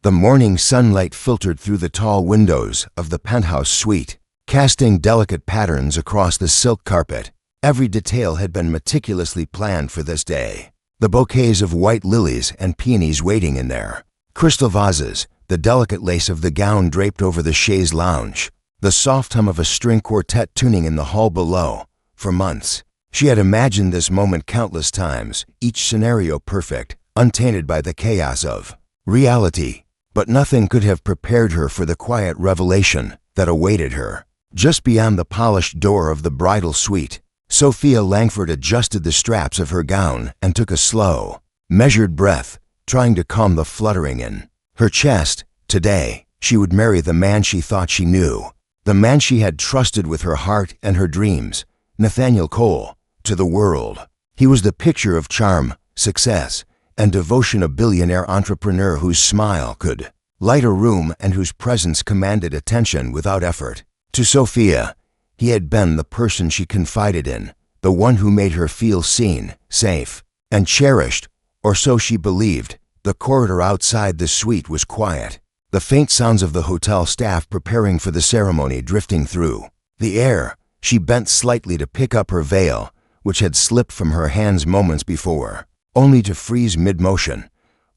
The morning sunlight filtered through the tall windows of the penthouse suite, casting delicate patterns across the silk carpet. Every detail had been meticulously planned for this day. The bouquets of white lilies and peonies waiting in there, crystal vases, the delicate lace of the gown draped over the chaise lounge, the soft hum of a string quartet tuning in the hall below. For months, she had imagined this moment countless times, each scenario perfect, untainted by the chaos of reality. But nothing could have prepared her for the quiet revelation that awaited her. Just beyond the polished door of the bridal suite, Sophia Langford adjusted the straps of her gown and took a slow, measured breath, trying to calm the fluttering in her chest. Today, she would marry the man she thought she knew, the man she had trusted with her heart and her dreams, Nathaniel Cole, to the world. He was the picture of charm, success, and devotion, a billionaire entrepreneur whose smile could light a room and whose presence commanded attention without effort. To Sophia, he had been the person she confided in, the one who made her feel seen, safe, and cherished, or so she believed. The corridor outside the suite was quiet, the faint sounds of the hotel staff preparing for the ceremony drifting through the air. She bent slightly to pick up her veil, which had slipped from her hands moments before, only to freeze mid-motion.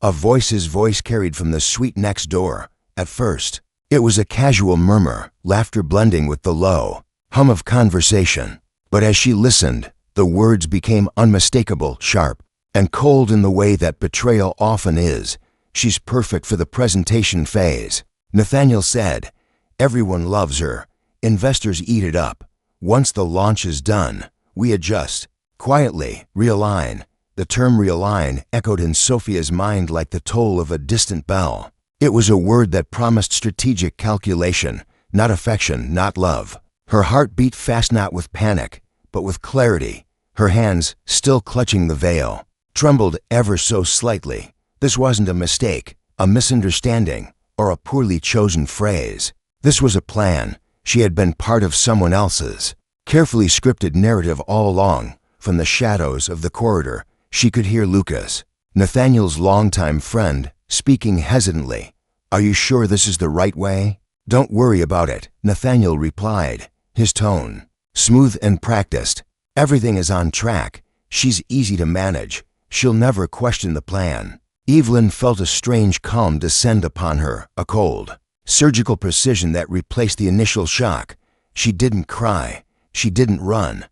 A voice's voice carried from the suite next door. At first, it was a casual murmur, laughter blending with the low hum of conversation. But as she listened, the words became unmistakable, sharp, and cold in the way that betrayal often is. "She's perfect for the presentation phase," Nathaniel said. "Everyone loves her. Investors eat it up. Once the launch is done, we adjust. Quietly, realign." The term realign echoed in Sophia's mind like the toll of a distant bell. It was a word that promised strategic calculation, not affection, not love. Her heart beat fast, not with panic, but with clarity. Her hands, still clutching the veil, trembled ever so slightly. This wasn't a mistake, a misunderstanding, or a poorly chosen phrase. This was a plan. She had been part of someone else's carefully scripted narrative all along. From the shadows of the corridor, she could hear Lucas, Nathaniel's longtime friend, speaking hesitantly. "Are you sure this is the right way?" "Don't worry about it," Nathaniel replied, his tone smooth and practiced. "Everything is on track. She's easy to manage. She'll never question the plan." Evelyn felt a strange calm descend upon her, a cold, surgical precision that replaced the initial shock. She didn't cry. She didn't run.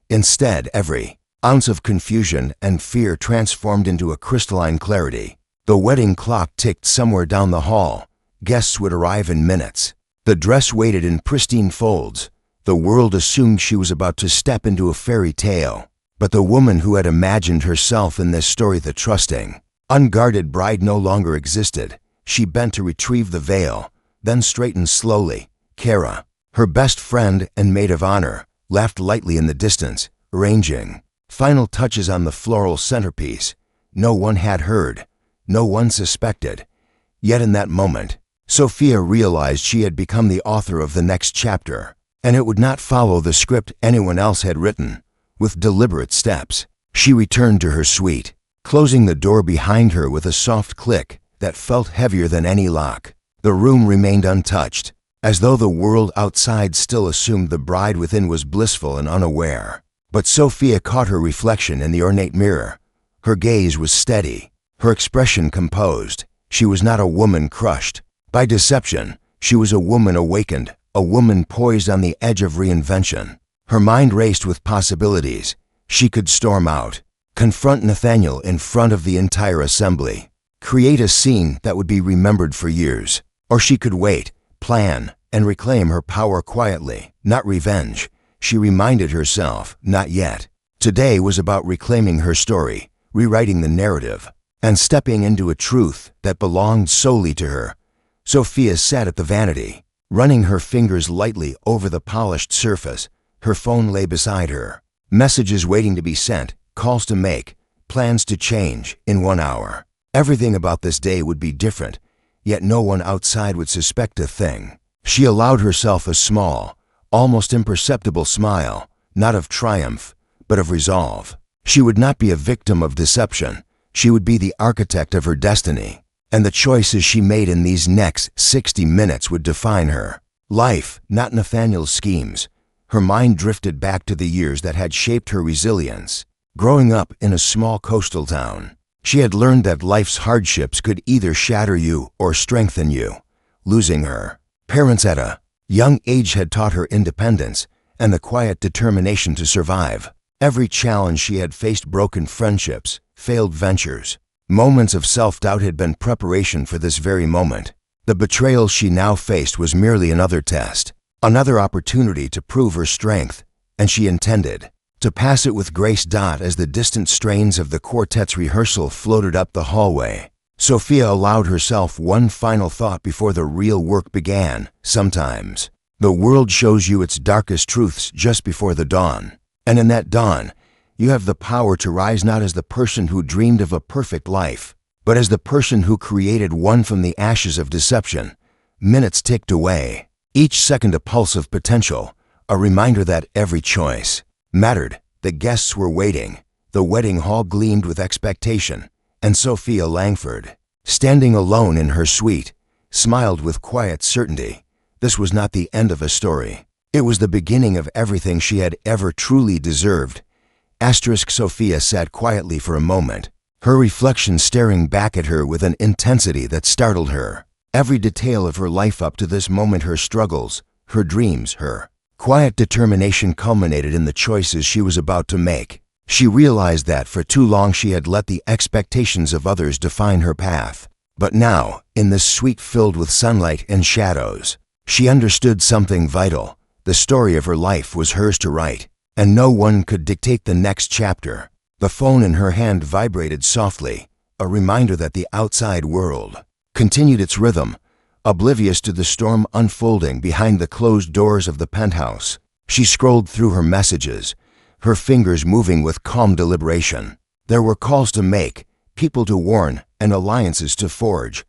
Instead, every ounce of confusion and fear transformed into a crystalline clarity. The wedding clock ticked somewhere down the hall. Guests would arrive in minutes. The dress waited in pristine folds. The world assumed she was about to step into a fairy tale. But the woman who had imagined herself in this story, the trusting, unguarded bride, no longer existed. She bent to retrieve the veil, then straightened slowly. Kara, her best friend and maid of honor, laughed lightly in the distance, arranging final touches on the floral centerpiece. No one had heard. No one suspected. Yet in that moment, Sophia realized she had become the author of the next chapter, and it would not follow the script anyone else had written. With deliberate steps, she returned to her suite, closing the door behind her with a soft click that felt heavier than any lock. The room remained untouched, as though the world outside still assumed the bride within was blissful and unaware. But Sophia caught her reflection in the ornate mirror. Her gaze was steady, her expression composed. She was not a woman crushed by deception. She was a woman awakened, a woman poised on the edge of reinvention. Her mind raced with possibilities. She could storm out, confront Nathaniel in front of the entire assembly, create a scene that would be remembered for years. Or she could wait, plan, and reclaim her power quietly. Not revenge, she reminded herself, not yet. Today was about reclaiming her story, rewriting the narrative, and stepping into a truth that belonged solely to her. Sophia sat at the vanity, running her fingers lightly over the polished surface. Her phone lay beside her. Messages waiting to be sent, calls to make, plans to change in 1 hour. Everything about this day would be different, yet no one outside would suspect a thing. She allowed herself a small, almost imperceptible smile, not of triumph, but of resolve. She would not be a victim of deception. She would be the architect of her destiny. and the choices she made in these next 60 minutes would define her life, not Nathaniel's schemes. Her mind drifted back to the years that had shaped her resilience. Growing up in a small coastal town, she had learned that life's hardships could either shatter you or strengthen you. Losing her parents at a young age had taught her independence and the quiet determination to survive. Every challenge she had faced, broken friendships, failed ventures, moments of self-doubt, had been preparation for this very moment. The betrayal she now faced was merely another test, another opportunity to prove her strength, and she intended to pass it with grace. As the distant strains of the quartet's rehearsal floated up the hallway, Sophia allowed herself one final thought before the real work began. Sometimes the world shows you its darkest truths just before the dawn, and in that dawn, you have the power to rise, not as the person who dreamed of a perfect life, but as the person who created one from the ashes of deception. Minutes ticked away, each second a pulse of potential, a reminder that every choice mattered. The guests were waiting. The wedding hall gleamed with expectation, and Sophia Langford, standing alone in her suite, smiled with quiet certainty. This was not the end of a story. It was the beginning of everything she had ever truly deserved. Sophia sat quietly for a moment, her reflection staring back at her with an intensity that startled her. Every detail of her life up to this moment, her struggles, her dreams, her quiet determination, culminated in the choices she was about to make. She realized that for too long she had let the expectations of others define her path. But now, in this suite filled with sunlight and shadows, she understood something vital. The story of her life was hers to write, and no one could dictate the next chapter. The phone in her hand vibrated softly, a reminder that the outside world continued its rhythm, oblivious to the storm unfolding behind the closed doors of the penthouse. She scrolled through her messages, her fingers moving with calm deliberation. There were calls to make, people to warn, and alliances to forge.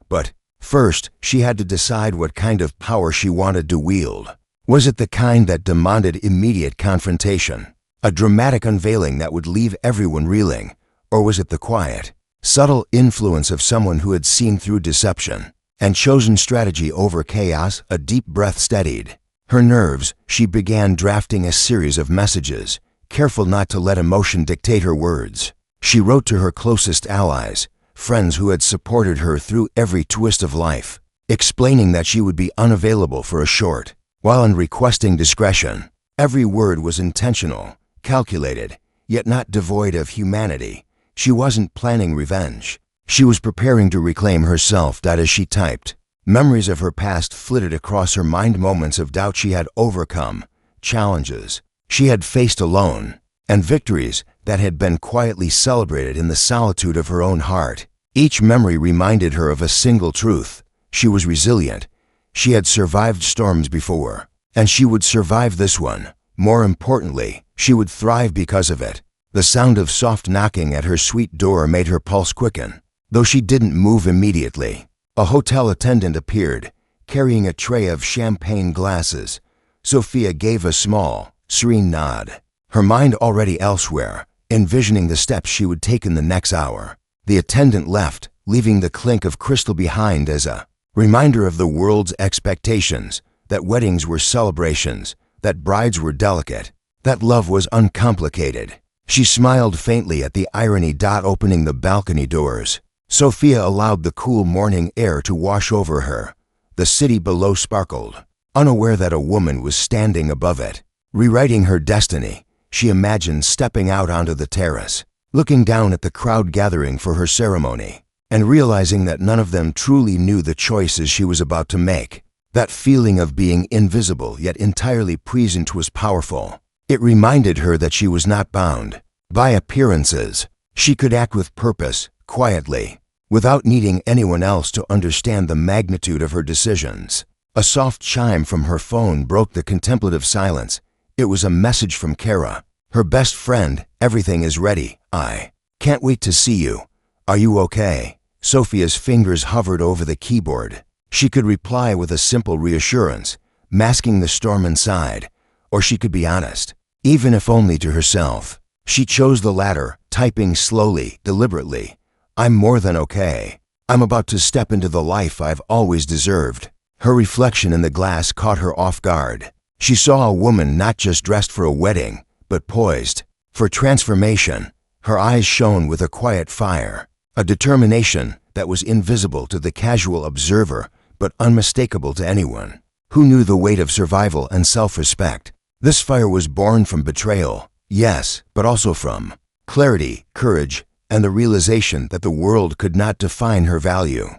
But first, she had to decide what kind of power she wanted to wield. Was it the kind that demanded immediate confrontation, a dramatic unveiling that would leave everyone reeling? Or was it the quiet, subtle influence of someone who had seen through deception and chosen strategy over chaos? A deep breath steadied her nerves. She began drafting a series of messages, careful not to let emotion dictate her words. She wrote to her closest allies, friends who had supported her through every twist of life, explaining that she would be unavailable for a short while and requesting discretion. Every word was intentional, calculated, yet not devoid of humanity. She wasn't planning revenge. She was preparing to reclaim herself. As she typed, memories of her past flitted across her mind, moments of doubt she had overcome, challenges she had faced alone, and victories that had been quietly celebrated in the solitude of her own heart. Each memory reminded her of a single truth: she was resilient. She had survived storms before, and she would survive this one. More importantly, she would thrive because of it. The sound of soft knocking at her suite door made her pulse quicken. Though she didn't move immediately, a hotel attendant appeared, carrying a tray of champagne glasses. Sophia gave a small, serene nod, her mind already elsewhere, envisioning the steps she would take in the next hour. The attendant left, leaving the clink of crystal behind as a reminder of the world's expectations, that weddings were celebrations, that brides were delicate, that love was uncomplicated. She smiled faintly at the irony. Opening the balcony doors, Sophia allowed the cool morning air to wash over her. The city below sparkled, unaware that a woman was standing above it, rewriting her destiny. She imagined stepping out onto the terrace, looking down at the crowd gathering for her ceremony, and realizing that none of them truly knew the choices she was about to make. That feeling of being invisible yet entirely present was powerful. It reminded her that she was not bound by appearances. She could act with purpose, quietly, without needing anyone else to understand the magnitude of her decisions. A soft chime from her phone broke the contemplative silence. It was a message from Kara, her best friend. "Everything is ready. I can't wait to see you. Are you okay?" Sophia's fingers hovered over the keyboard. She could reply with a simple reassurance, masking the storm inside, or she could be honest, even if only to herself. She chose the latter, typing slowly, deliberately. "I'm more than okay. I'm about to step into the life I've always deserved. Her reflection in the glass caught her off guard. She saw a woman not just dressed for a wedding, but poised for transformation. Her eyes shone with a quiet fire, a determination that was invisible to the casual observer, but unmistakable to anyone who knew the weight of survival and self-respect. This fire was born from betrayal, yes, but also from clarity, courage, and the realization that the world could not define her value.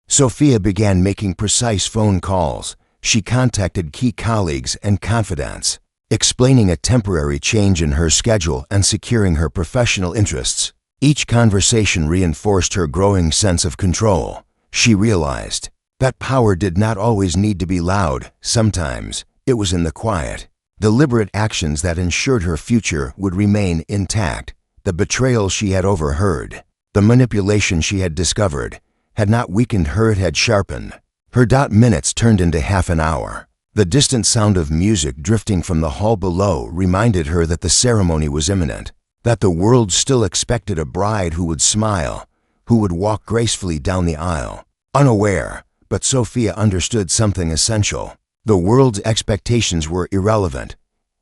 Sophia began making precise phone calls. She contacted key colleagues and confidants, explaining a temporary change in her schedule and securing her professional interests. Each conversation reinforced her growing sense of control. She realized that power did not always need to be loud. Sometimes it was in the quiet, deliberate actions that ensured her future would remain intact. The betrayal she had overheard, the manipulation she had discovered, had not weakened her, it had sharpened. Her minutes turned into half an hour. The distant sound of music drifting from the hall below reminded her that the ceremony was imminent, that the world still expected a bride who would smile, who would walk gracefully down the aisle. Unaware, but Sophia understood something essential. The world's expectations were irrelevant.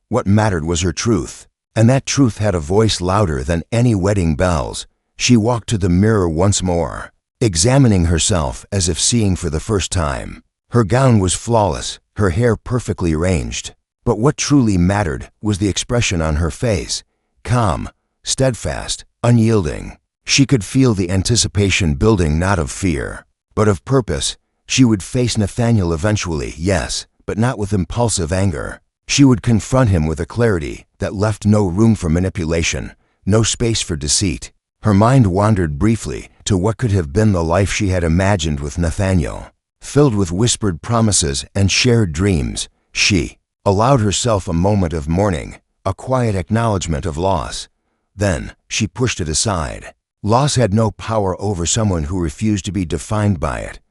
What mattered was her truth, and that truth had a voice louder than any wedding bells. She walked to the mirror once more, examining herself as if seeing for the first time. Her gown was flawless, her hair perfectly arranged. But what truly mattered was the expression on her face, calm, steadfast, unyielding. She could feel the anticipation building, not of fear, but of purpose. She would face Nathaniel eventually, yes, but not with impulsive anger. She would confront him with a clarity that left no room for manipulation, no space for deceit. Her mind wandered briefly to what could have been the life she had imagined with Nathaniel. Filled with whispered promises and shared dreams, she allowed herself a moment of mourning, a quiet acknowledgement of loss. Then she pushed it aside. Loss had no power over someone who refused to be defined by it.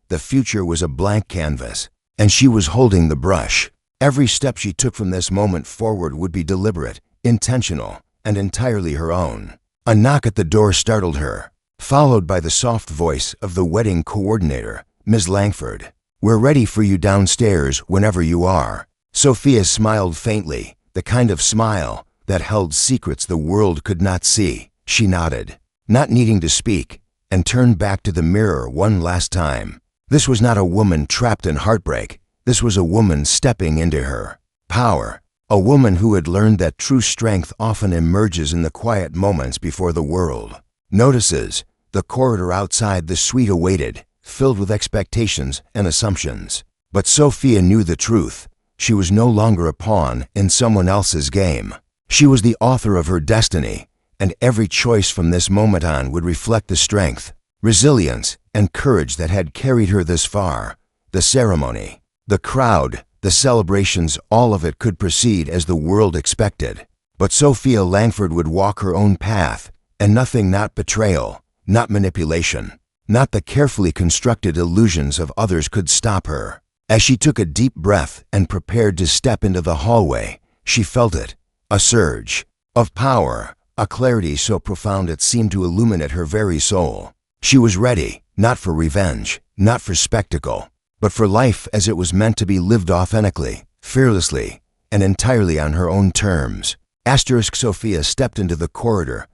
The future was a blank canvas, and she was holding the brush. Every step she took from this moment forward would be deliberate, intentional, and entirely her own. A knock at the door startled her, followed by the soft voice of the wedding coordinator, Ms. Langford. "We're ready for you downstairs whenever you are." Sophia smiled faintly, the kind of smile that held secrets the world could not see. She nodded, not needing to speak, and turned back to the mirror one last time. This was not a woman trapped in heartbreak. This was a woman stepping into her power, a woman who had learned that true strength often emerges in the quiet moments before the world notices. The corridor outside the suite awaited, filled with expectations and assumptions. But Sophia knew the truth. She was no longer a pawn in someone else's game. She was the author of her destiny, and every choice from this moment on would reflect the strength, resilience, and courage that had carried her this far. The ceremony, the crowd, the celebrations, all of it could proceed as the world expected. But Sophia Langford would walk her own path, and nothing, not betrayal, not manipulation, not the carefully constructed illusions of others, could stop her. As she took a deep breath and prepared to step into the hallway, she felt it, a surge of power, a clarity so profound it seemed to illuminate her very soul. She was ready, not for revenge, not for spectacle, but for life as it was meant to be lived authentically, fearlessly, and entirely on her own terms. Sophia stepped into the corridor,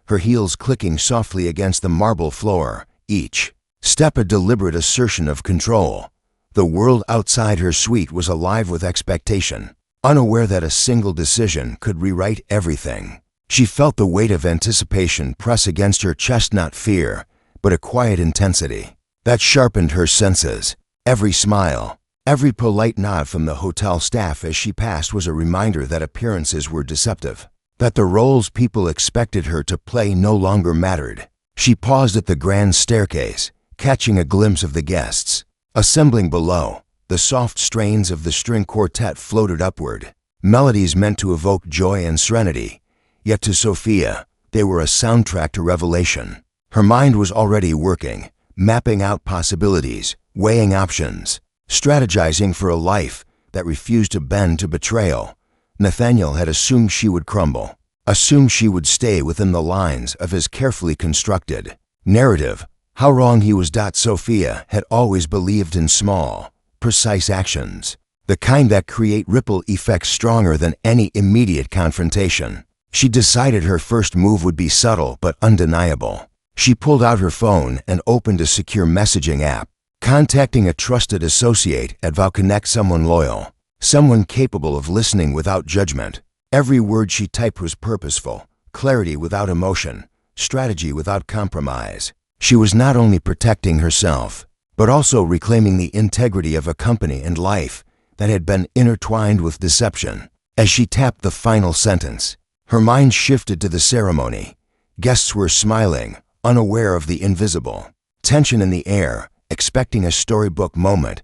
her heels clicking softly against the marble floor, each step a deliberate assertion of control. The world outside her suite was alive with expectation, unaware that a single decision could rewrite everything. She felt the weight of anticipation press against her chest, not fear, but a quiet intensity that sharpened her senses. Every smile, every polite nod from the hotel staff as she passed was a reminder that appearances were deceptive, that the roles people expected her to play no longer mattered. She paused at the grand staircase, catching a glimpse of the guests assembling below. The soft strains of the string quartet floated upward, melodies meant to evoke joy and serenity. Yet to Sophia, they were a soundtrack to revelation. Her mind was already working, mapping out possibilities, weighing options, strategizing for a life that refused to bend to betrayal. Nathaniel had assumed she would crumble, assumed she would stay within the lines of his carefully constructed narrative. How wrong he was. Sophia had always believed in small, precise actions, the kind that create ripple effects stronger than any immediate confrontation. She decided her first move would be subtle but undeniable. She pulled out her phone and opened a secure messaging app, contacting a trusted associate at VowConnect, someone loyal, someone capable of listening without judgment. Every word she typed was purposeful, clarity without emotion, strategy without compromise. She was not only protecting herself, but also reclaiming the integrity of a company and life that had been intertwined with deception. As she tapped the final sentence, her mind shifted to the ceremony. Guests were smiling, unaware of the invisible. Tension in the air, expecting a storybook moment.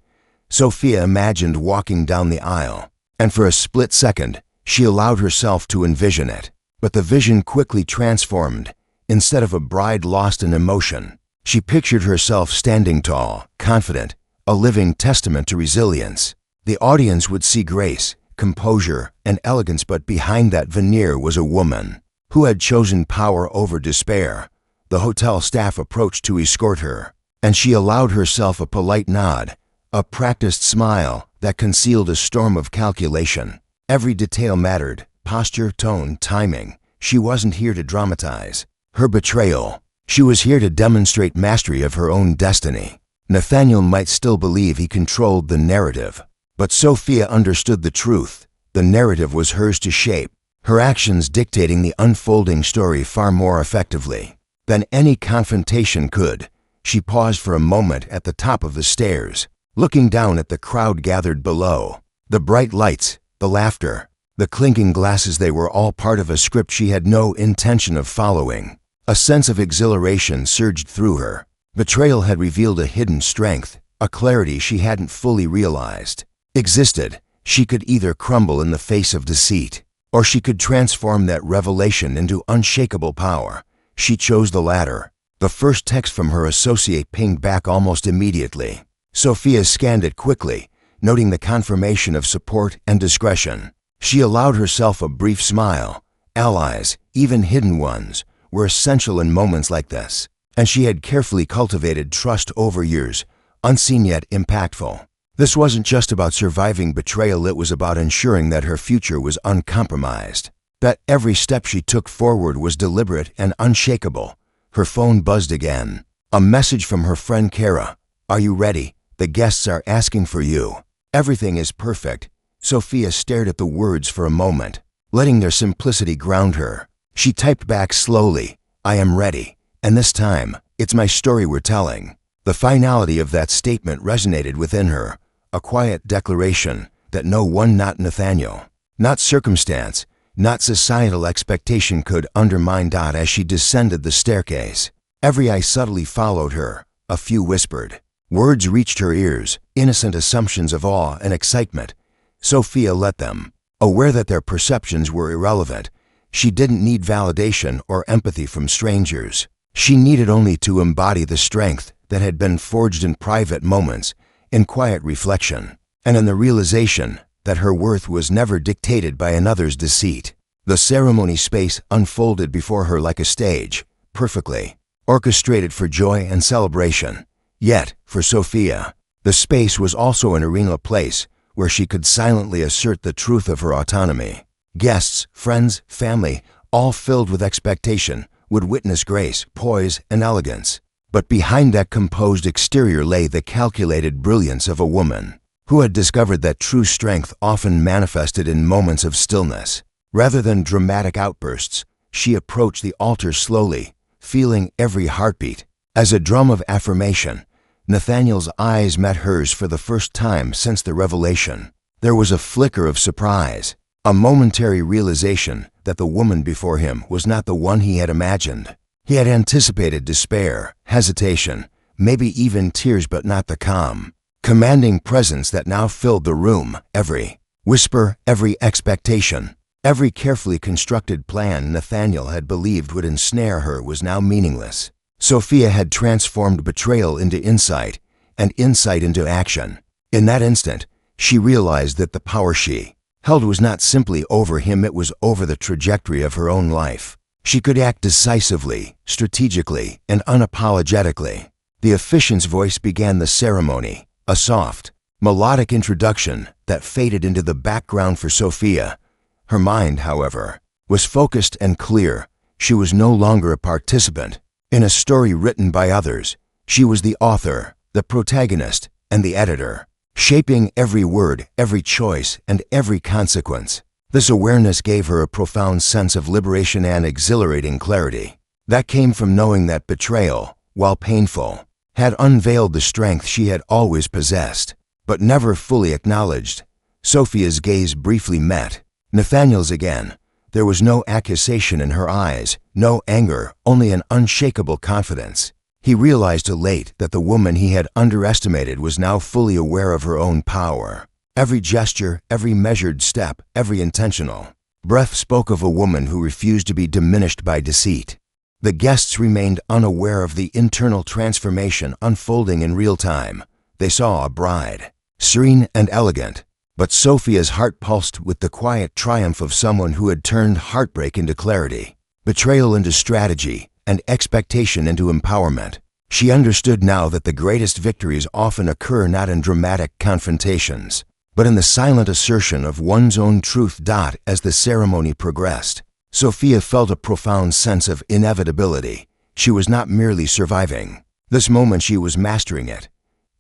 Sophia imagined walking down the aisle, and for a split second, she allowed herself to envision it. But the vision quickly transformed. Instead of a bride lost in emotion, she pictured herself standing tall, confident, a living testament to resilience. The audience would see grace, composure, and elegance, but behind that veneer was a woman who had chosen power over despair. The hotel staff approached to escort her, and she allowed herself a polite nod, a practiced smile that concealed a storm of calculation. Every detail mattered: posture, tone, timing. She wasn't here to dramatize her betrayal. She was here to demonstrate mastery of her own destiny. Nathaniel might still believe he controlled the narrative, but Sophia understood the truth. The narrative was hers to shape, her actions dictating the unfolding story far more effectively than any confrontation could. She paused for a moment at the top of the stairs, looking down at the crowd gathered below. The bright lights, the laughter, the clinking glasses, they were all part of a script she had no intention of following. A sense of exhilaration surged through her. Betrayal had revealed a hidden strength, a clarity she hadn't fully realized existed. She could either crumble in the face of deceit, or she could transform that revelation into unshakable power. She chose the latter. The first text from her associate pinged back almost immediately. Sophia scanned it quickly, noting the confirmation of support and discretion. She allowed herself a brief smile. Allies, even hidden ones, were essential in moments like this, and she had carefully cultivated trust over years, unseen yet impactful. This wasn't just about surviving betrayal, it was about ensuring that her future was uncompromised, that every step she took forward was deliberate and unshakable. Her phone buzzed again. A message from her friend Kara. "Are you ready? The guests are asking for you." "Everything is perfect." Sophia stared at the words for a moment, letting their simplicity ground her. She typed back slowly, "I am ready, and this time, it's my story we're telling." The finality of that statement resonated within her, a quiet declaration that no one, not Nathaniel, not circumstance, not societal expectation could undermine. As she descended the staircase, every eye subtly followed her. A few whispered. Words reached her ears, innocent assumptions of awe and excitement. Sophia let them. Aware that their perceptions were irrelevant, she didn't need validation or empathy from strangers. She needed only to embody the strength that had been forged in private moments, in quiet reflection, and in the realization that her worth was never dictated by another's deceit. The ceremony space unfolded before her like a stage, perfectly orchestrated for joy and celebration. Yet, for Sophia, the space was also an arena, a place where she could silently assert the truth of her autonomy. Guests, friends, family, all filled with expectation, would witness grace, poise, and elegance. But behind that composed exterior lay the calculated brilliance of a woman who had discovered that true strength often manifested in moments of stillness. Rather than dramatic outbursts, she approached the altar slowly, feeling every heartbeat. As a drum of affirmation, Nathaniel's eyes met hers for the first time since the revelation. There was a flicker of surprise, a momentary realization that the woman before him was not the one he had imagined. He had anticipated despair, hesitation, maybe even tears, but not the calm, commanding presence that now filled the room. Every whisper, every expectation, every carefully constructed plan Nathaniel had believed would ensnare her was now meaningless. Sophia had transformed betrayal into insight, and insight into action. In that instant, she realized that the power she held was not simply over him, it was over the trajectory of her own life. She could act decisively, strategically, and unapologetically. The officiant's voice began the ceremony, a soft, melodic introduction that faded into the background for Sophia. Her mind, however, was focused and clear. She was no longer a participant in a story written by others. She was the author, the protagonist, and the editor, shaping every word, every choice, and every consequence. This awareness gave her a profound sense of liberation and exhilarating clarity that came from knowing that betrayal, while painful, had unveiled the strength she had always possessed, but never fully acknowledged. Sophia's gaze briefly met Nathaniel's again. There was no accusation in her eyes, no anger, only an unshakable confidence. He realized late that the woman he had underestimated was now fully aware of her own power. Every gesture, every measured step, every intentional breath spoke of a woman who refused to be diminished by deceit. The guests remained unaware of the internal transformation unfolding in real time. They saw a bride, serene and elegant, but Sophia's heart pulsed with the quiet triumph of someone who had turned heartbreak into clarity, betrayal into strategy, and expectation into empowerment. She understood now that the greatest victories often occur not in dramatic confrontations, but in the silent assertion of one's own truth. As the ceremony progressed, Sophia felt a profound sense of inevitability. She was not merely surviving this moment, she was mastering it.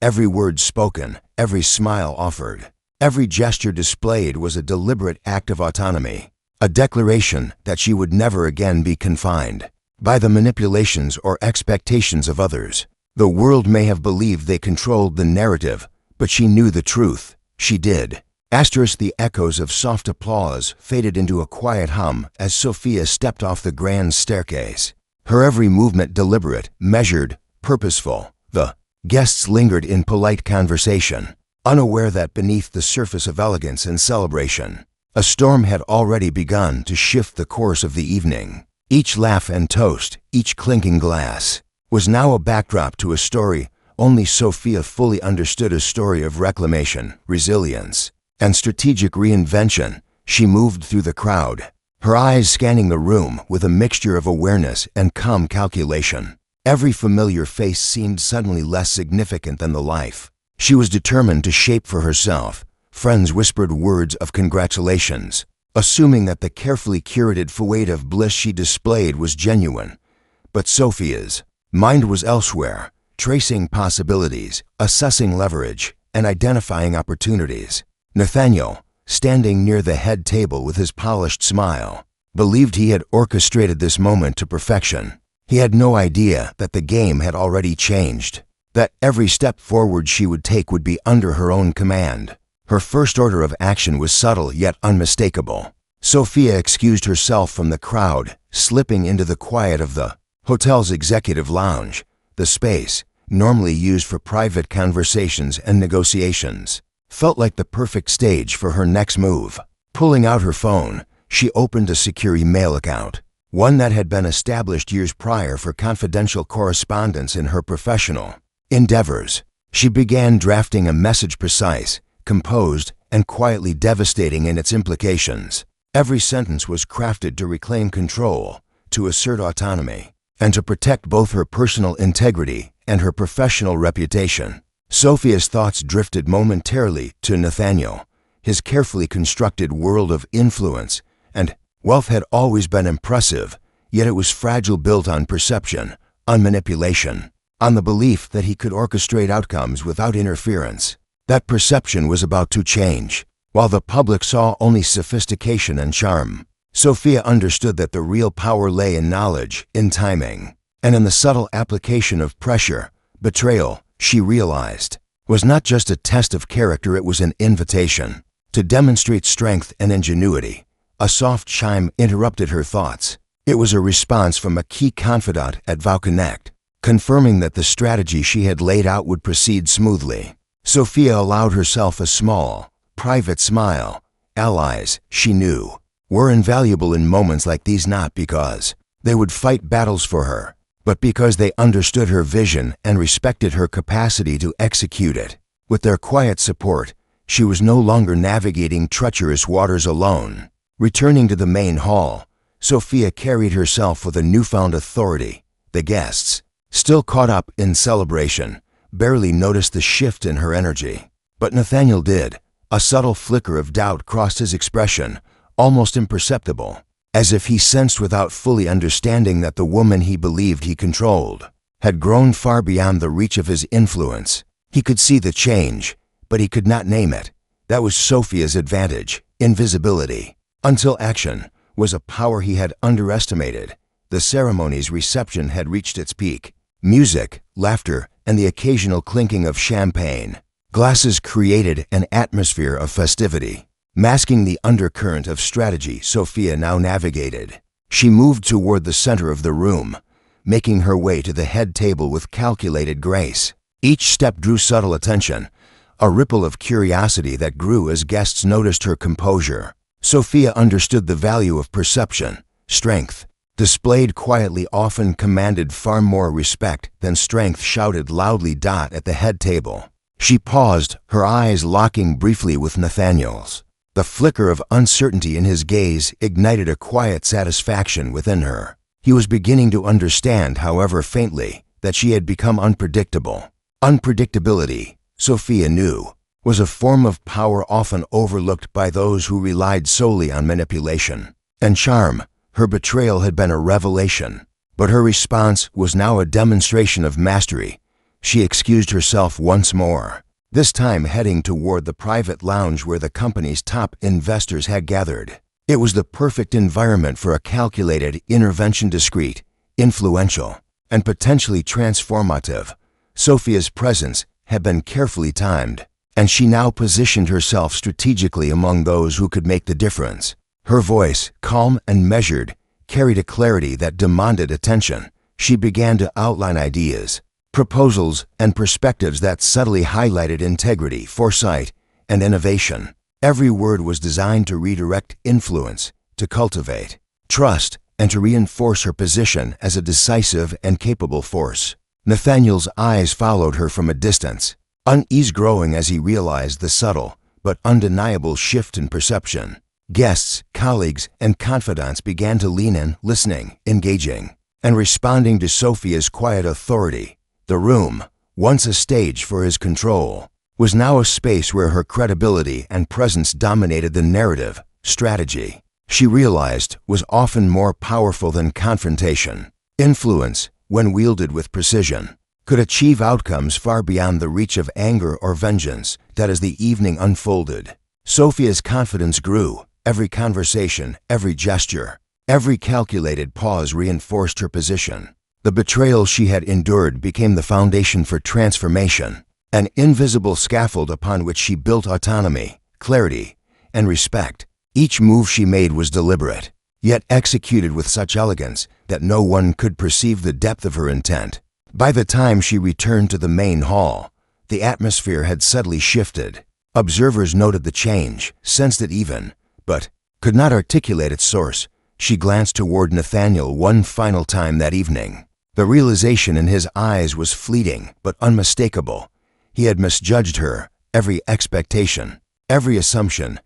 Every word spoken, every smile offered, every gesture displayed was a deliberate act of autonomy, a declaration that she would never again be confined by the manipulations or expectations of others. The world may have believed they controlled the narrative, but she knew the truth. She did. The echoes of soft applause faded into a quiet hum as Sophia stepped off the grand staircase, her every movement deliberate, measured, purposeful. The guests lingered in polite conversation, unaware that beneath the surface of elegance and celebration, a storm had already begun to shift the course of the evening. Each laugh and toast, each clinking glass, was now a backdrop to a story only Sophia fully understood, a story of reclamation, resilience, and strategic reinvention. She moved through the crowd, her eyes scanning the room with a mixture of awareness and calm calculation. Every familiar face seemed suddenly less significant than the life she was determined to shape for herself. Friends whispered words of congratulations, assuming that the carefully curated facade of bliss she displayed was genuine. But Sophia's mind was elsewhere, tracing possibilities, assessing leverage, and identifying opportunities. Nathaniel, standing near the head table with his polished smile, believed he had orchestrated this moment to perfection. He had no idea that the game had already changed, that every step forward she would take would be under her own command. Her first order of action was subtle yet unmistakable. Sophia excused herself from the crowd, slipping into the quiet of the hotel's executive lounge. The space, normally used for private conversations and negotiations, felt like the perfect stage for her next move. Pulling out her phone, she opened a secure email account, one that had been established years prior for confidential correspondence in her professional endeavors. She began drafting a message, precise, composed, and quietly devastating in its implications. Every sentence was crafted to reclaim control, to assert autonomy, and to protect both her personal integrity and her professional reputation. Sophia's thoughts drifted momentarily to Nathaniel. His carefully constructed world of influence and wealth had always been impressive, yet it was fragile, built on perception, on manipulation, on the belief that he could orchestrate outcomes without interference. That perception was about to change. While the public saw only sophistication and charm, Sophia understood that the real power lay in knowledge, in timing, and in the subtle application of pressure. Betrayal, she realized, was not just a test of character, it was an invitation to demonstrate strength and ingenuity. A soft chime interrupted her thoughts. It was a response from a key confidant at VowConnect, confirming that the strategy she had laid out would proceed smoothly. Sophia allowed herself a small, private smile. Allies, she knew, were invaluable in moments like these, not because they would fight battles for her, but because they understood her vision and respected her capacity to execute it. With their quiet support, she was no longer navigating treacherous waters alone. Returning to the main hall, Sophia carried herself with a newfound authority. The guests, still caught up in celebration, barely noticed the shift in her energy. But Nathaniel did. A subtle flicker of doubt crossed his expression, almost imperceptible, as if he sensed without fully understanding that the woman he believed he controlled had grown far beyond the reach of his influence. He could see the change, but he could not name it. That was Sophia's advantage, invisibility. Until action was a power he had underestimated. The ceremony's reception had reached its peak. Music, laughter, and the occasional clinking of champagne glasses created an atmosphere of festivity, masking the undercurrent of strategy Sophia now navigated. She moved toward the center of the room, making her way to the head table with calculated grace. Each step drew subtle attention, a ripple of curiosity that grew as guests noticed her composure. Sophia understood the value of perception. Strength, displayed quietly, often commanded far more respect than strength shouted loudly. At the head table, she paused, her eyes locking briefly with Nathaniel's. The flicker of uncertainty in his gaze ignited a quiet satisfaction within her. He was beginning to understand, however faintly, that she had become unpredictable. Unpredictability, Sophia knew, was a form of power often overlooked by those who relied solely on manipulation and charm. Her betrayal had been a revelation, but her response was now a demonstration of mastery. She excused herself once more, this time heading toward the private lounge where the company's top investors had gathered. It was the perfect environment for a calculated intervention, discreet, influential, and potentially transformative. Sophia's presence had been carefully timed, and she now positioned herself strategically among those who could make the difference. Her voice, calm and measured, carried a clarity that demanded attention. She began to outline ideas, proposals, and perspectives that subtly highlighted integrity, foresight, and innovation. Every word was designed to redirect influence, to cultivate trust, and to reinforce her position as a decisive and capable force. Nathaniel's eyes followed her from a distance, unease growing as he realized the subtle but undeniable shift in perception. Guests, colleagues, and confidants began to lean in, listening, engaging, and responding to Sophia's quiet authority. The room, once a stage for his control, was now a space where her credibility and presence dominated the narrative. Strategy, she realized, was often more powerful than confrontation. Influence, when wielded with precision, could achieve outcomes far beyond the reach of anger or vengeance. As the evening unfolded, Sophia's confidence grew. Every conversation, every gesture, every calculated pause reinforced her position. The betrayal she had endured became the foundation for transformation, an invisible scaffold upon which she built autonomy, clarity, and respect. Each move she made was deliberate, yet executed with such elegance that no one could perceive the depth of her intent. By the time she returned to the main hall, the atmosphere had subtly shifted. Observers noted the change, sensed it even, but could not articulate its source. She glanced toward Nathaniel one final time that evening. The realization in his eyes was fleeting but unmistakable. He had misjudged her. Every expectation, every assumption,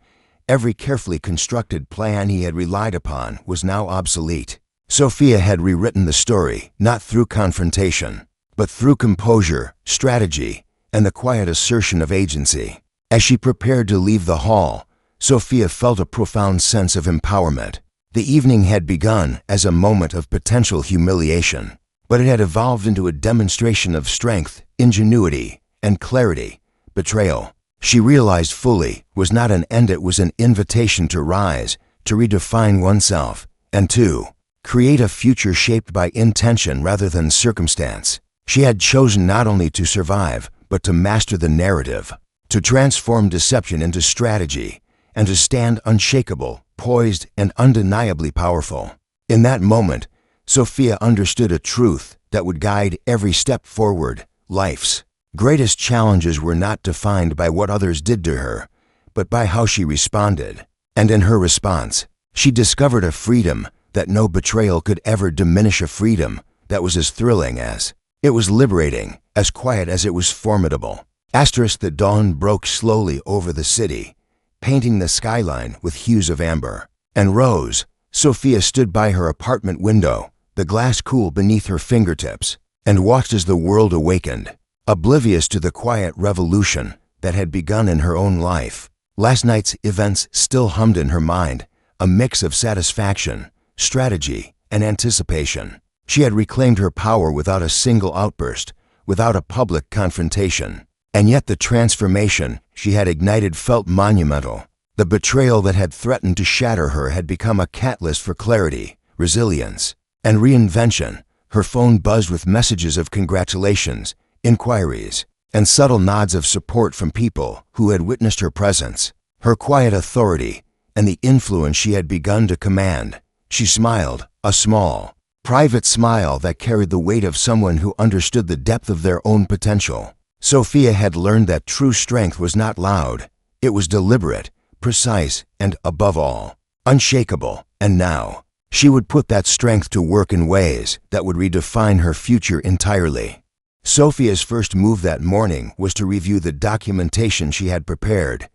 every carefully constructed plan he had relied upon was now obsolete. Sophia had rewritten the story, not through confrontation, but through composure, strategy, and the quiet assertion of agency. As she prepared to leave the hall, Sophia felt a profound sense of empowerment. The evening had begun as a moment of potential humiliation, but it had evolved into a demonstration of strength, ingenuity, and clarity. Betrayal, she realized fully, was not an end. It was an invitation to rise, to redefine oneself, and to create a future shaped by intention rather than circumstance. She had chosen not only to survive, but to master the narrative, to transform deception into strategy, and to stand unshakable, poised, and undeniably powerful. In that moment, Sophia understood a truth that would guide every step forward. Life's greatest challenges were not defined by what others did to her, but by how she responded. And in her response, she discovered a freedom that no betrayal could ever diminish, a freedom that was as thrilling as it was liberating, as quiet as it was formidable. The dawn broke slowly over the city, painting the skyline with hues of amber and rose. Sophia stood by her apartment window, the glass cool beneath her fingertips. and watched as the world awakened, oblivious to the quiet revolution that had begun in her own life. Last night's events still hummed in her mind, a mix of satisfaction, strategy, and anticipation. She had reclaimed her power without a single outburst, without a public confrontation. And yet the transformation she had ignited felt monumental. The betrayal that had threatened to shatter her had become a catalyst for clarity, resilience, and reinvention. Her phone buzzed with messages of congratulations, inquiries, and subtle nods of support from people who had witnessed her presence, her quiet authority, and the influence she had begun to command. She smiled, a small, private smile that carried the weight of someone who understood the depth of their own potential. Sophia had learned that true strength was not loud. It was deliberate, precise, and, above all, unshakable. And now, she would put that strength to work in ways that would redefine her future entirely. Sophia's first move that morning was to review the documentation she had prepared.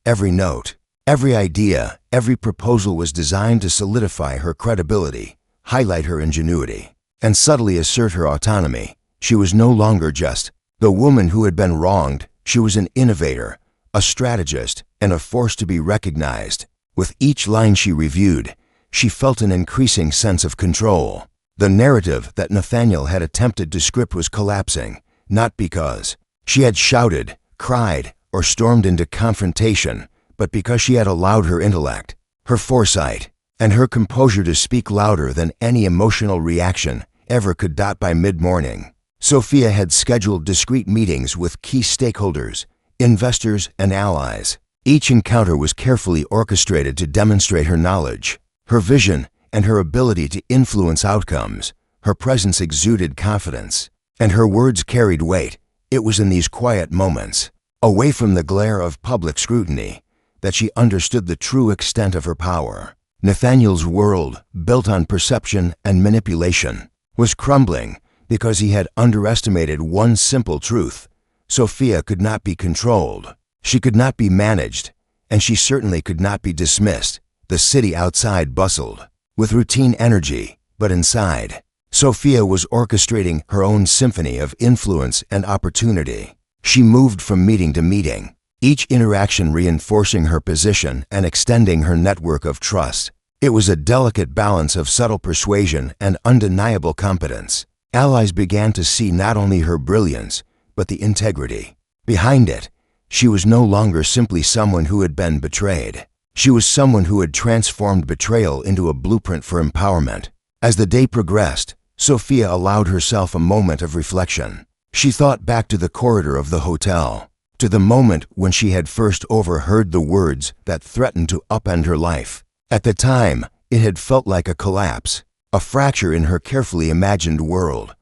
Every note, every idea, every proposal was designed to solidify her credibility, highlight her ingenuity, and subtly assert her autonomy. She was no longer just the woman who had been wronged. She was an innovator, a strategist, and a force to be recognized. With each line she reviewed, she felt an increasing sense of control. The narrative that Nathaniel had attempted to script was collapsing, not because she had shouted, cried, or stormed into confrontation, but because she had allowed her intellect, her foresight, and her composure to speak louder than any emotional reaction ever could. By mid-morning, Sophia had scheduled discreet meetings with key stakeholders, investors, and allies. Each encounter was carefully orchestrated to demonstrate her knowledge, her vision, and her ability to influence outcomes. Her presence exuded confidence, and her words carried weight. It was in these quiet moments, away from the glare of public scrutiny, that she understood the true extent of her power. Nathaniel's world, built on perception and manipulation, was crumbling because he had underestimated one simple truth. Sophia could not be controlled. She could not be managed, and she certainly could not be dismissed. The city outside bustled with routine energy, but inside, Sophia was orchestrating her own symphony of influence and opportunity. She moved from meeting to meeting, each interaction reinforcing her position and extending her network of trust. It was a delicate balance of subtle persuasion and undeniable competence. Allies began to see not only her brilliance, but the integrity behind it. She was no longer simply someone who had been betrayed. She was someone who had transformed betrayal into a blueprint for empowerment. As the day progressed, Sophia allowed herself a moment of reflection. She thought back to the corridor of the hotel, to the moment when she had first overheard the words that threatened to upend her life. At the time, it had felt like a collapse, a fracture in her carefully imagined world.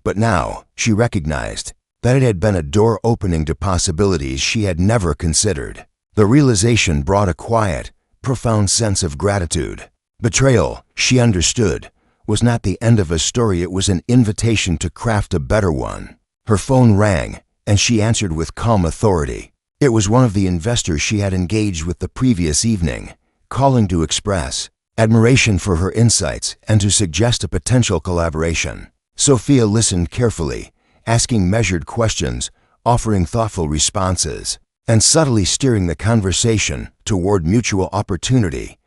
But now, she recognized that it had been a door opening to possibilities she had never considered. The realization brought a quiet, profound sense of gratitude. Betrayal, she understood, was not the end of a story. It was an invitation to craft a better one. Her phone rang, and she answered with calm authority. It was one of the investors she had engaged with the previous evening, calling to express admiration for her insights and to suggest a potential collaboration. Sophia listened carefully, asking measured questions, offering thoughtful responses, and subtly steering the conversation toward mutual opportunity.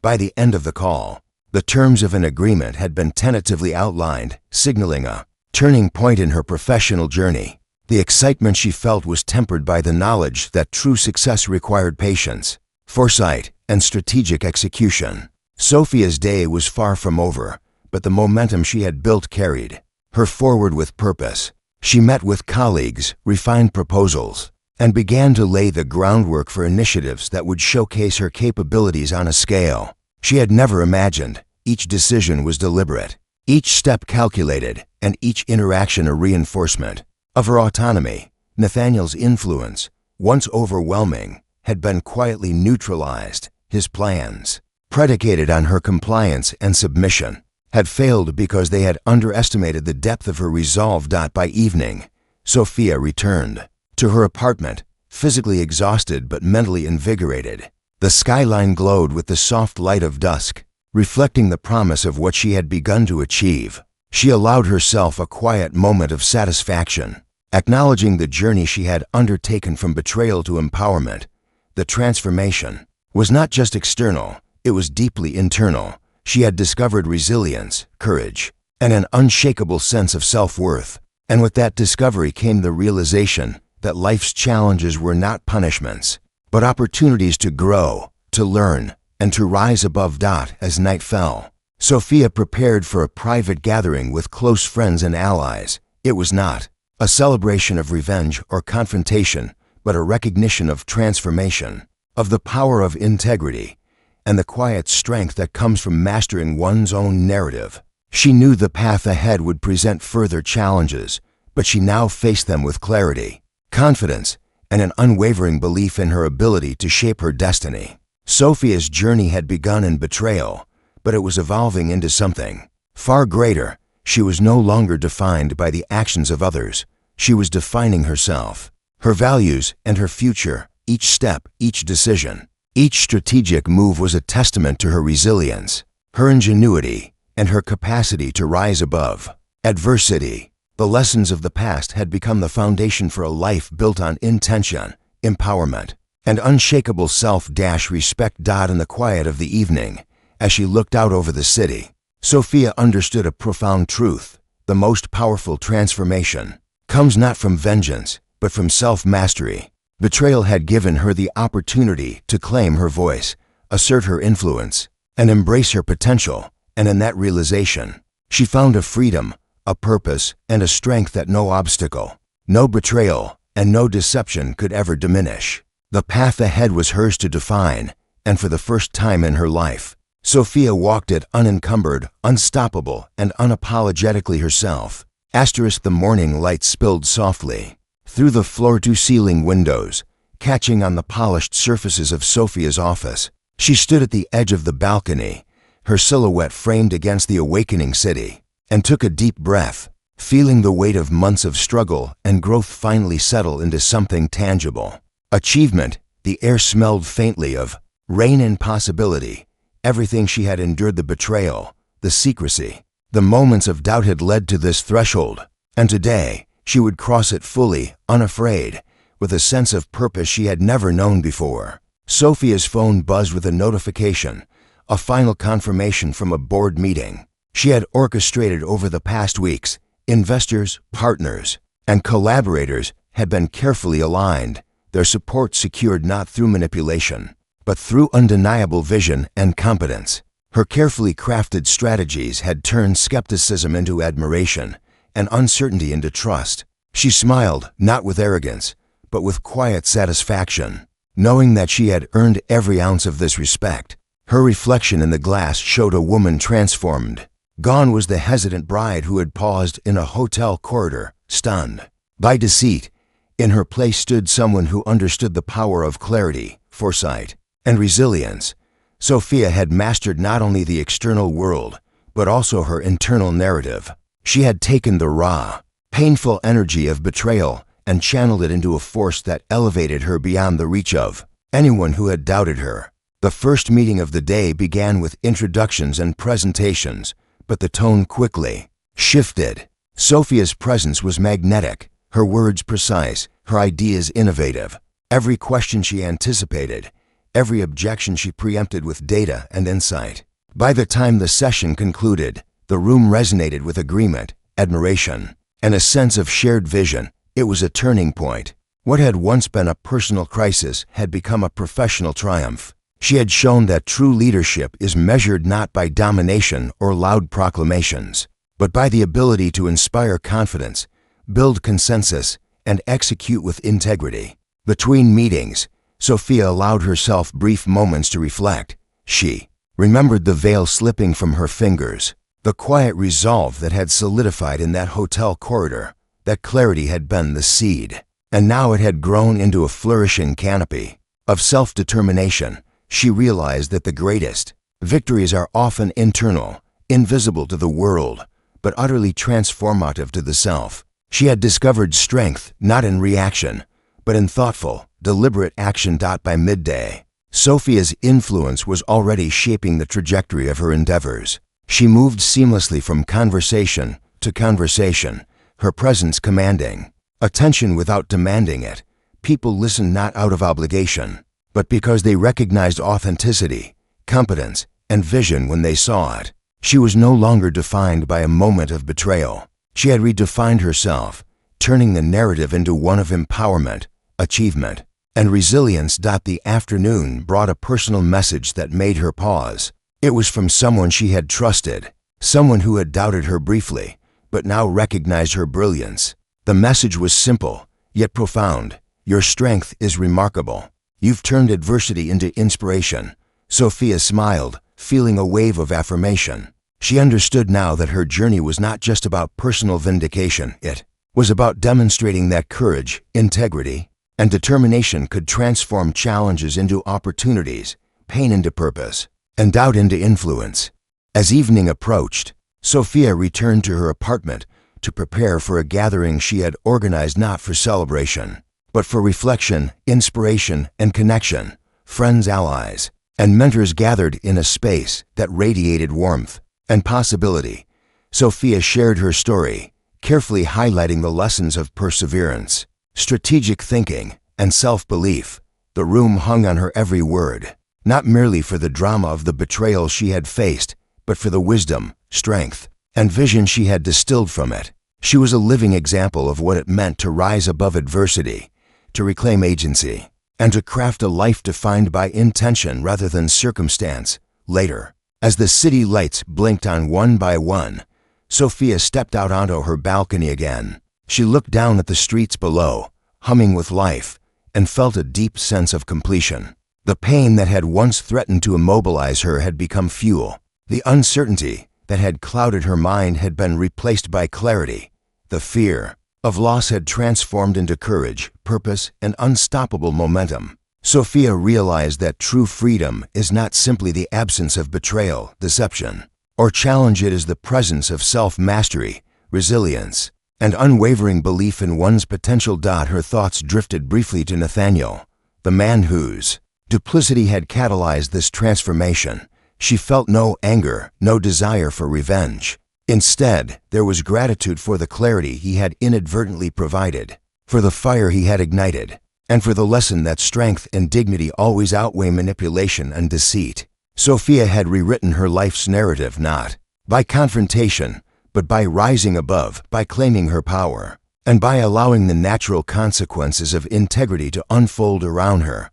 By the end of the call, the terms of an agreement had been tentatively outlined, signaling a turning point in her professional journey. The excitement she felt was tempered by the knowledge that true success required patience, foresight, and strategic execution. Sophia's day was far from over, but the momentum she had built carried her forward with purpose. She met with colleagues, refined proposals, and began to lay the groundwork for initiatives that would showcase her capabilities on a scale she had never imagined. Each decision was deliberate, each step calculated, and each interaction a reinforcement of her autonomy. Nathaniel's influence, once overwhelming, had been quietly neutralized. His plans, predicated on her compliance and submission, had failed because they had underestimated the depth of her resolve. By evening, Sophia returned to her apartment, physically exhausted but mentally invigorated. The skyline glowed with the soft light of dusk, reflecting the promise of what she had begun to achieve. She allowed herself a quiet moment of satisfaction, acknowledging the journey she had undertaken from betrayal to empowerment. The transformation was not just external, it was deeply internal. She had discovered resilience, courage, and an unshakable sense of self-worth. And with that discovery came the realization that life's challenges were not punishments, but opportunities to grow, to learn, and to rise above. As night fell, Sophia prepared for a private gathering with close friends and allies. It was not a celebration of revenge or confrontation, but a recognition of transformation, of the power of integrity, and the quiet strength that comes from mastering one's own narrative. She knew the path ahead would present further challenges, but she now faced them with clarity, confidence, and an unwavering belief in her ability to shape her destiny. Sophia's journey had begun in betrayal, but it was evolving into something far greater. She was no longer defined by the actions of others. She was defining herself, her values, and her future. Each step, each decision, each strategic move was a testament to her resilience, her ingenuity, and her capacity to rise above adversity. The lessons of the past had become the foundation for a life built on intention, empowerment, and unshakable self-respect. In the quiet of the evening, as she looked out over the city, Sophia understood a profound truth. The most powerful transformation comes not from vengeance, but from self-mastery. Betrayal had given her the opportunity to claim her voice, assert her influence, and embrace her potential. And in that realization, she found a freedom, a purpose, and a strength that no obstacle, no betrayal, and no deception could ever diminish. The path ahead was hers to define, and for the first time in her life, Sophia walked it unencumbered, unstoppable, and unapologetically herself. The morning light spilled softly through the floor-to-ceiling windows, catching on the polished surfaces of Sophia's office. She stood at the edge of the balcony, her silhouette framed against the awakening city, and took a deep breath, feeling the weight of months of struggle and growth finally settle into something tangible. Achievement. The air smelled faintly of rain and possibility. Everything she had endured, the betrayal, the secrecy, the moments of doubt had led to this threshold, and today she would cross it fully, unafraid, with a sense of purpose she had never known before. Sophia's phone buzzed with a notification, a final confirmation from a board meeting she had orchestrated over the past weeks. Investors, partners, and collaborators had been carefully aligned, their support secured not through manipulation, but through undeniable vision and competence. Her carefully crafted strategies had turned skepticism into admiration and uncertainty into trust. She smiled, not with arrogance, but with quiet satisfaction, knowing that she had earned every ounce of this respect. Her reflection in the glass showed a woman transformed. Gone was the hesitant bride who had paused in a hotel corridor, stunned by deceit. In her place stood someone who understood the power of clarity, foresight, and resilience. Sophia had mastered not only the external world, but also her internal narrative. She had taken the raw, painful energy of betrayal and channeled it into a force that elevated her beyond the reach of anyone who had doubted her. The first meeting of the day began with introductions and presentations, but the tone quickly shifted. Sophia's presence was magnetic, her words precise, her ideas innovative. Every question she anticipated, every objection she preempted with data and insight. By the time the session concluded, the room resonated with agreement, admiration, and a sense of shared vision. It was a turning point. What had once been a personal crisis had become a professional triumph. She had shown that true leadership is measured not by domination or loud proclamations, but by the ability to inspire confidence, build consensus, and execute with integrity. Between meetings, Sophia allowed herself brief moments to reflect. She remembered the veil slipping from her fingers, the quiet resolve that had solidified in that hotel corridor. That clarity had been the seed, and now it had grown into a flourishing canopy of self-determination. She realized that the greatest victories are often internal, invisible to the world, but utterly transformative to the self. She had discovered strength not in reaction, but in thoughtful, deliberate action. By midday, Sophia's influence was already shaping the trajectory of her endeavors. She moved seamlessly from conversation to conversation, her presence commanding attention without demanding it. People listened not out of obligation, but because they recognized authenticity, competence, and vision when they saw it. She was no longer defined by a moment of betrayal. She had redefined herself, turning the narrative into one of empowerment, achievement, and resilience. The afternoon brought a personal message that made her pause. It was from someone she had trusted, someone who had doubted her briefly, but now recognized her brilliance. The message was simple, yet profound. Your strength is remarkable. You've turned adversity into inspiration. Sophia smiled, feeling a wave of affirmation. She understood now that her journey was not just about personal vindication. It was about demonstrating that courage, integrity, and determination could transform challenges into opportunities, pain into purpose, and doubt into influence. As evening approached, Sophia returned to her apartment to prepare for a gathering she had organized not for celebration, but for reflection, inspiration, and connection. Friends, allies, and mentors gathered in a space that radiated warmth and possibility. Sophia shared her story, carefully highlighting the lessons of perseverance, strategic thinking, and self-belief. The room hung on her every word, not merely for the drama of the betrayal she had faced, but for the wisdom, strength, and vision she had distilled from it. She was a living example of what it meant to rise above adversity, to reclaim agency, and to craft a life defined by intention rather than circumstance. Later, as the city lights blinked on one by one, Sophia stepped out onto her balcony again. She looked down at the streets below, humming with life, and felt a deep sense of completion. The pain that had once threatened to immobilize her had become fuel. The uncertainty that had clouded her mind had been replaced by clarity. The fear of loss had transformed into courage, purpose, and unstoppable momentum. Sophia realized that true freedom is not simply the absence of betrayal, deception, or challenge. It is the presence of self-mastery, resilience, and unwavering belief in one's potential. Her thoughts drifted briefly to Nathaniel, the man whose duplicity had catalyzed this transformation. She felt no anger, no desire for revenge. Instead, there was gratitude for the clarity he had inadvertently provided, for the fire he had ignited, and for the lesson that strength and dignity always outweigh manipulation and deceit. Sophia had rewritten her life's narrative not by confrontation, but by rising above, by claiming her power, and by allowing the natural consequences of integrity to unfold around her.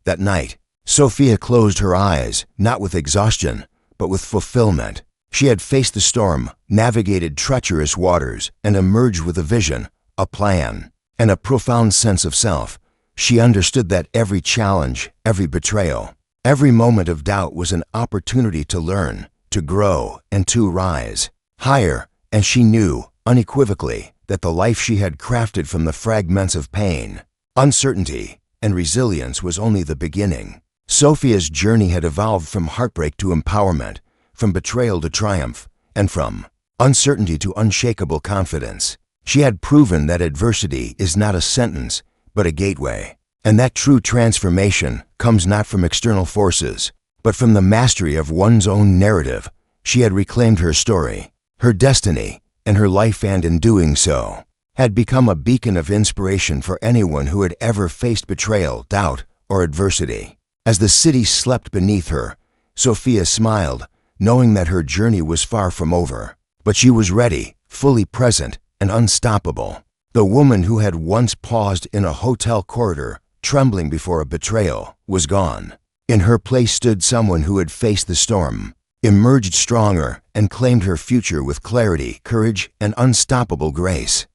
That night, Sophia closed her eyes, not with exhaustion, but with fulfillment. She had faced the storm, navigated treacherous waters, and emerged with a vision, a plan, and a profound sense of self. She understood that every challenge, every betrayal, every moment of doubt was an opportunity to learn, to grow, and to rise higher, and she knew, unequivocally, that the life she had crafted from the fragments of pain, uncertainty, and resilience was only the beginning. Sophia's journey had evolved from heartbreak to empowerment, from betrayal to triumph, and from uncertainty to unshakable confidence. She had proven that adversity is not a sentence, but a gateway, and that true transformation comes not from external forces, but from the mastery of one's own narrative. She had reclaimed her story, her destiny, and her life, and in doing so, had become a beacon of inspiration for anyone who had ever faced betrayal, doubt, or adversity. As the city slept beneath her, Sophia smiled, knowing that her journey was far from over. But she was ready, fully present, and unstoppable. The woman who had once paused in a hotel corridor, trembling before a betrayal, was gone. In her place stood someone who had faced the storm, emerged stronger, and claimed her future with clarity, courage, and unstoppable grace.